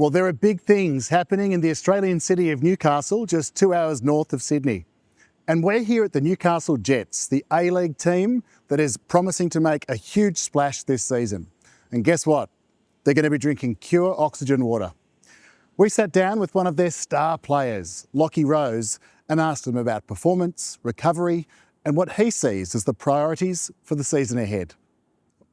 Well, there are big things happening in the Australian city of Newcastle, just 2 hours north of Sydney. And we're here at the Newcastle Jets, the A-League team that is promising to make a huge splash this season. And guess what? They're going to be drinking KURE oxygen water. We sat down with one of their star players, Lachie Rose, and asked him about performance, recovery, and what he sees as the priorities for the season ahead.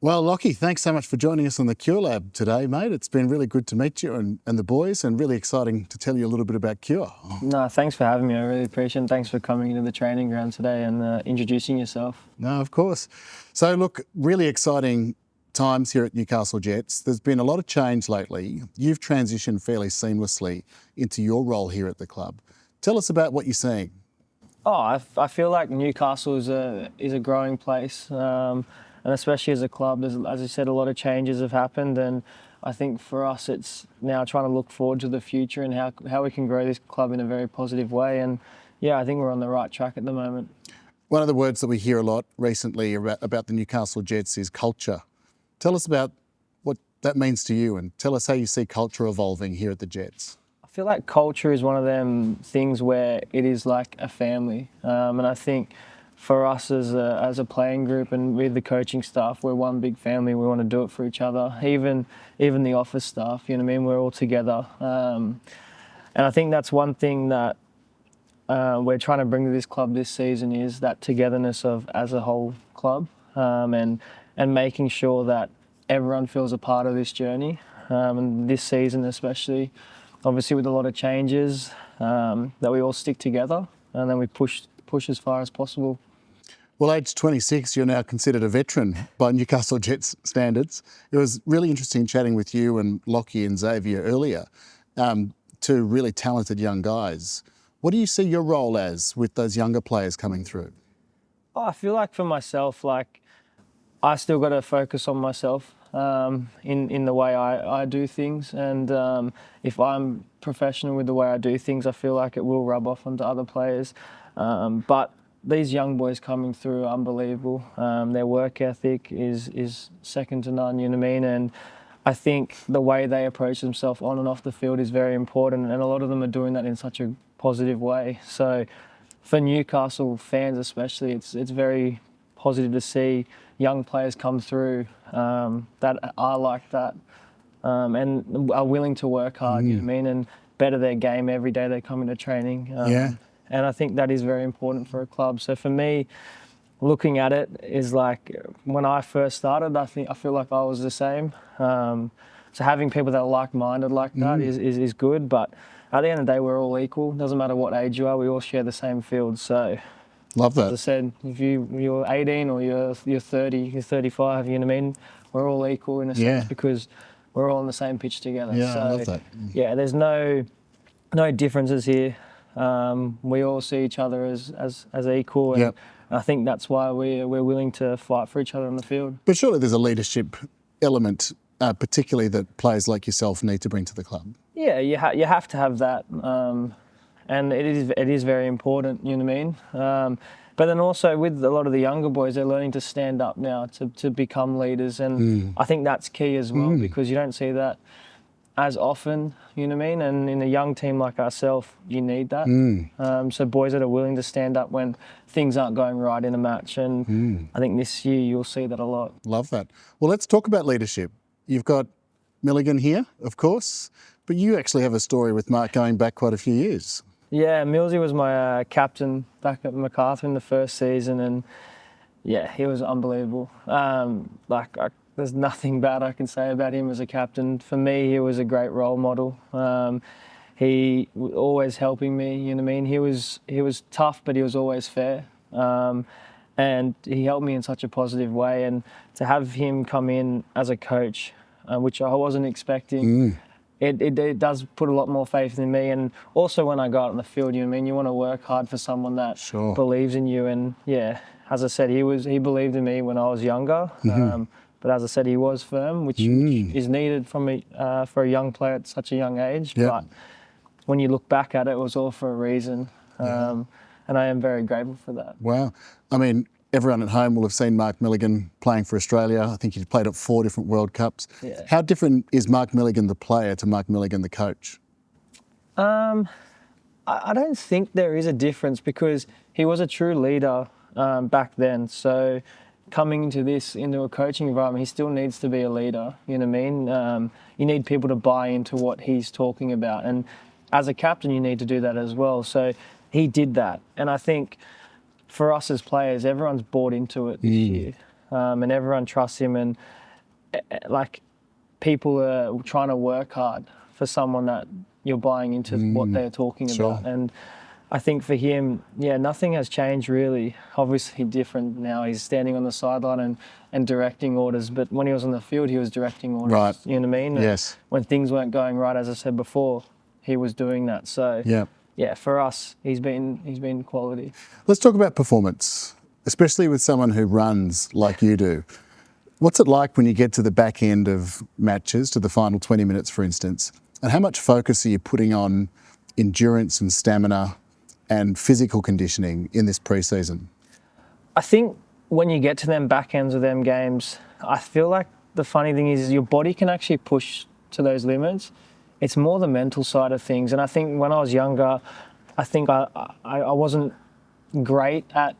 Well, Lachie, thanks so much for joining us on the KURE Lab today, mate. It's been really good to meet you and the boys, and really exciting to tell you a little bit about KURE. No, thanks for having me. I really appreciate it. Thanks for coming into the training ground today and introducing yourself. No, of course. So look, really exciting times here at Newcastle Jets. There's been a lot of change lately. You've transitioned fairly seamlessly into your role here at the club. Tell us about what you're seeing. Oh, I feel like Newcastle is a growing place. And especially as a club, as I said, a lot of changes have happened, and I think for us it's now trying to look forward to the future and how we can grow this club in a very positive way. And yeah, I think we're on the right track at the moment. One of the words that we hear a lot recently about the Newcastle Jets is culture. Tell us about what that means to you, and tell us how you see culture evolving here at the Jets. I feel like culture is one of them things where it is like a family, and I think for us as a playing group and with the coaching staff, we're one big family. We want to do it for each other. Even the office staff, you know what I mean? We're all together. And I think that's one thing that we're trying to bring to this club this season is that togetherness of as a whole club, and making sure that everyone feels a part of this journey. And this season especially, obviously with a lot of changes, that we all stick together and then we push as far as possible. Well, aged 26, you're now considered a veteran by Newcastle Jets standards. It was really interesting chatting with you and Lachie and Xavier earlier, two really talented young guys. What do you see your role as with those younger players coming through? Oh, I feel like for myself, like I still got to focus on myself in the way I do things. And if I'm professional with the way I do things, I feel like it will rub off onto other players. But these young boys coming through are unbelievable. Their work ethic is second to none, you know what I mean? And I think the way they approach themselves on and off the field is very important, and a lot of them are doing that in such a positive way. So for Newcastle fans especially, it's very positive to see young players come through that are like that and are willing to work hard, you know what I mean, and better their game every day they come into training. And I think that is very important for a club. So for me, looking at it is like when I first started, I feel like I was the same. So having people that are like-minded like that is good. But at the end of the day, we're all equal. Doesn't matter what age you are, we all share the same field. So love that. As I said, if you're 18 or you're 30, you're 35, you know what I mean? We're all equal in a sense because we're all on the same pitch together. Yeah, so, I love that. Yeah, there's no differences here. We all see each other as equal, and I think that's why we're willing to fight for each other on the field. But surely there's a leadership element, particularly that players like yourself need to bring to the club. Yeah, you have to have that, and it is very important. You know what I mean? But then also with a lot of the younger boys, they're learning to stand up now to become leaders, and I think that's key as well because you don't see that as often, you know what I mean? And in a young team like ourselves, you need that. So boys that are willing to stand up when things aren't going right in a match. And I think this year you'll see that a lot. Love that. Well, let's talk about leadership. You've got Milligan here, of course, but you actually have a story with Mark going back quite a few years. Yeah, Millsy was my captain back at MacArthur in the first season, and yeah, he was unbelievable. There's nothing bad I can say about him as a captain. For me, he was a great role model. He was always helping me, you know what I mean? He was tough, but he was always fair. And he helped me in such a positive way. And to have him come in as a coach, which I wasn't expecting, it does put a lot more faith in me. And also when I go out on the field, you know what I mean? You want to work hard for someone that believes in you. And yeah, as I said, he believed in me when I was younger. But as I said, he was firm, which is needed for a young player at such a young age. But when you look back at it, it was all for a reason. And I am very grateful for that. Wow. I mean, everyone at home will have seen Mark Milligan playing for Australia. I think he's played at 4 different World Cups. Yeah. How different is Mark Milligan the player to Mark Milligan the coach? I don't think there is a difference because he was a true leader back then. So coming into a coaching environment, he still needs to be a leader. You know what I mean? You need people to buy into what he's talking about. And as a captain, you need to do that as well. So he did that. And I think for us as players, everyone's bought into it this year. And everyone trusts him. And like people are trying to work hard for someone that you're buying into what they're talking about. And I think for him, nothing has changed really. Obviously different now. He's standing on the sideline and directing orders. But when he was on the field, he was directing orders. Right. You know what I mean? Yes. And when things weren't going right, as I said before, he was doing that. So for us, he's been quality. Let's talk about performance, especially with someone who runs like you do. What's it like when you get to the back end of matches, to the final 20 minutes, for instance, and how much focus are you putting on endurance and stamina and physical conditioning in this pre-season? I think when you get to them back ends of them games, I feel like the funny thing is your body can actually push to those limits. It's more the mental side of things. And I think when I was younger, I think I wasn't great at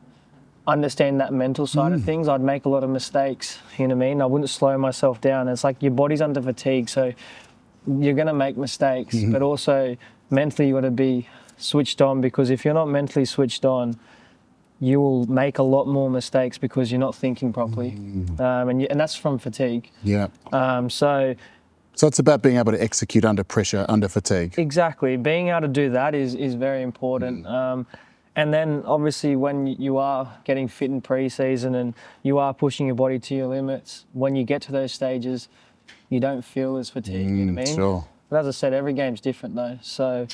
understanding that mental side of things. I'd make a lot of mistakes, you know what I mean? I wouldn't slow myself down. It's like your body's under fatigue, so you're going to make mistakes, but also mentally you got to be switched on, because if you're not mentally switched on, you will make a lot more mistakes because you're not thinking properly. And that's from fatigue. Yeah. So it's about being able to execute under pressure, under fatigue. Exactly. Being able to do that is very important. And then obviously when you are getting fit in pre-season and you are pushing your body to your limits, when you get to those stages, you don't feel as fatigued, you know what I mean? Sure. But as I said, every game's different though. So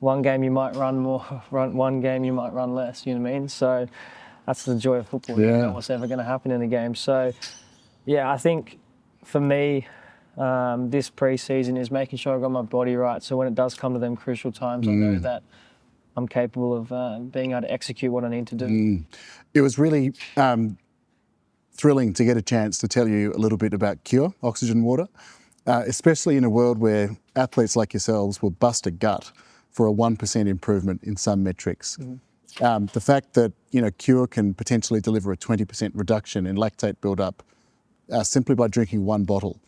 one game you might run more, one game you might run less, you know what I mean? So that's the joy of football. You don't know what's ever going to happen in a game. So I think for me, this pre-season is making sure I've got my body right. So when it does come to them crucial times, I know that I'm capable of being able to execute what I need to do. It was really thrilling to get a chance to tell you a little bit about KURE Oxygen Water, especially in a world where athletes like yourselves will bust a gut for a 1% improvement in some metrics. The fact that KURE can potentially deliver a 20% reduction in lactate buildup simply by drinking one bottle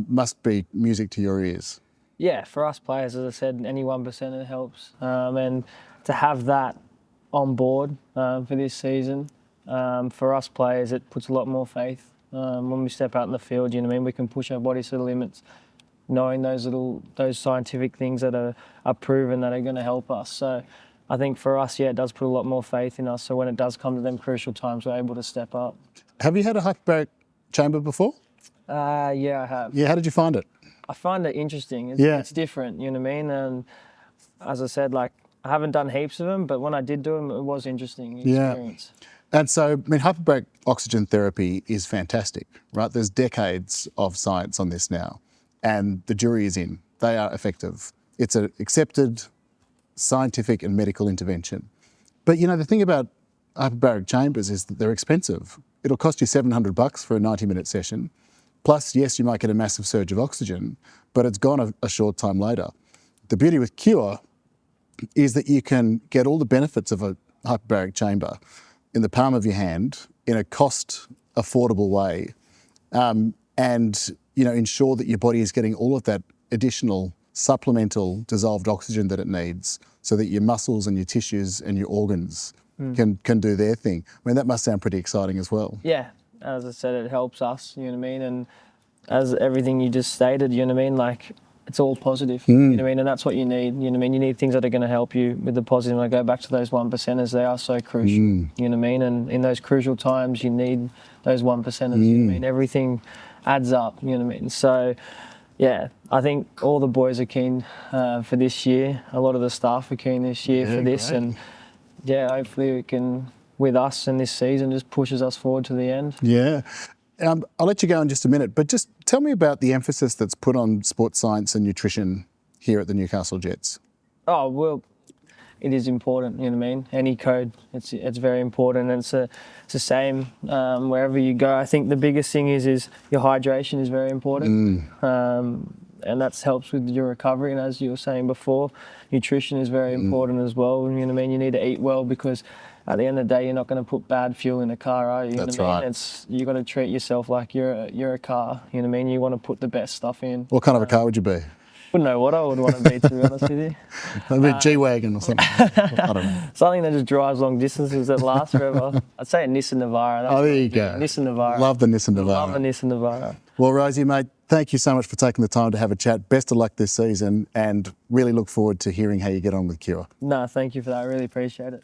must be music to your ears. Yeah, for us players, as I said, any 1% helps. And to have that on board for this season, for us players, it puts a lot more faith. When we step out in the field, you know what I mean, we can push our bodies to the limits, knowing those scientific things that are proven that are going to help us. So I think for us, it does put a lot more faith in us. So when it does come to them crucial times, we're able to step up. Have you had a hyperbaric chamber before? Yeah, I have. Yeah, how did you find it? I find it interesting. It's different, you know what I mean? And as I said, I haven't done heaps of them, but when I did do them, it was interesting experience. And so, hyperbaric oxygen therapy is fantastic, right? There's decades of science on this now, and the jury is in. They are effective. It's an accepted scientific and medical intervention. But, the thing about hyperbaric chambers is that they're expensive. It'll cost you $700 for a 90-minute session. Plus, yes, you might get a massive surge of oxygen, but it's gone a short time later. The beauty with KURE is that you can get all the benefits of a hyperbaric chamber in the palm of your hand in a cost-affordable way, and ensure that your body is getting all of that additional supplemental dissolved oxygen that it needs, so that your muscles and your tissues and your organs can do their thing. That must sound pretty exciting as well. Yeah. As I said, it helps us, you know what I mean? And as everything you just stated, you know what I mean? It's all positive, you know what I mean? And that's what you need, you know what I mean? You need things that are going to help you with the positive. And I go back to those 1%ers, they are so crucial, you know what I mean? And in those crucial times, you need those 1%ers, you know what I mean? Everything adds up, you know what I mean? So, I think all the boys are keen for this year. A lot of the staff are keen this year for this. Great. And, hopefully we can, with us in this season, just pushes us forward to the end. Yeah. I'll let you go in just a minute, but just tell me about the emphasis that's put on sports science and nutrition here at the Newcastle Jets. Oh, well, it is important. You know what I mean? Any code, it's very important, and it's the same wherever you go. I think the biggest thing is your hydration is very important, and that helps with your recovery. And as you were saying before, nutrition is very important as well. You know what I mean? You need to eat well, because at the end of the day, you're not going to put bad fuel in a car, are you? That's know what I mean? right. You got to treat yourself like you're a car. You know what I mean? You want to put the best stuff in. What kind of a car would you be? Wouldn't know what I would want to be, to be honest with you. Maybe a G-Wagon or something. I don't know. Something that just drives long distances that lasts forever. I'd say a Nissan Navara. That's There you go. Nissan Navara. Love the Nissan Navara. Love a Nissan Navara. Well, Rosie, mate, thank you so much for taking the time to have a chat. Best of luck this season, and really look forward to hearing how you get on with KURE. No, thank you for that. I really appreciate it.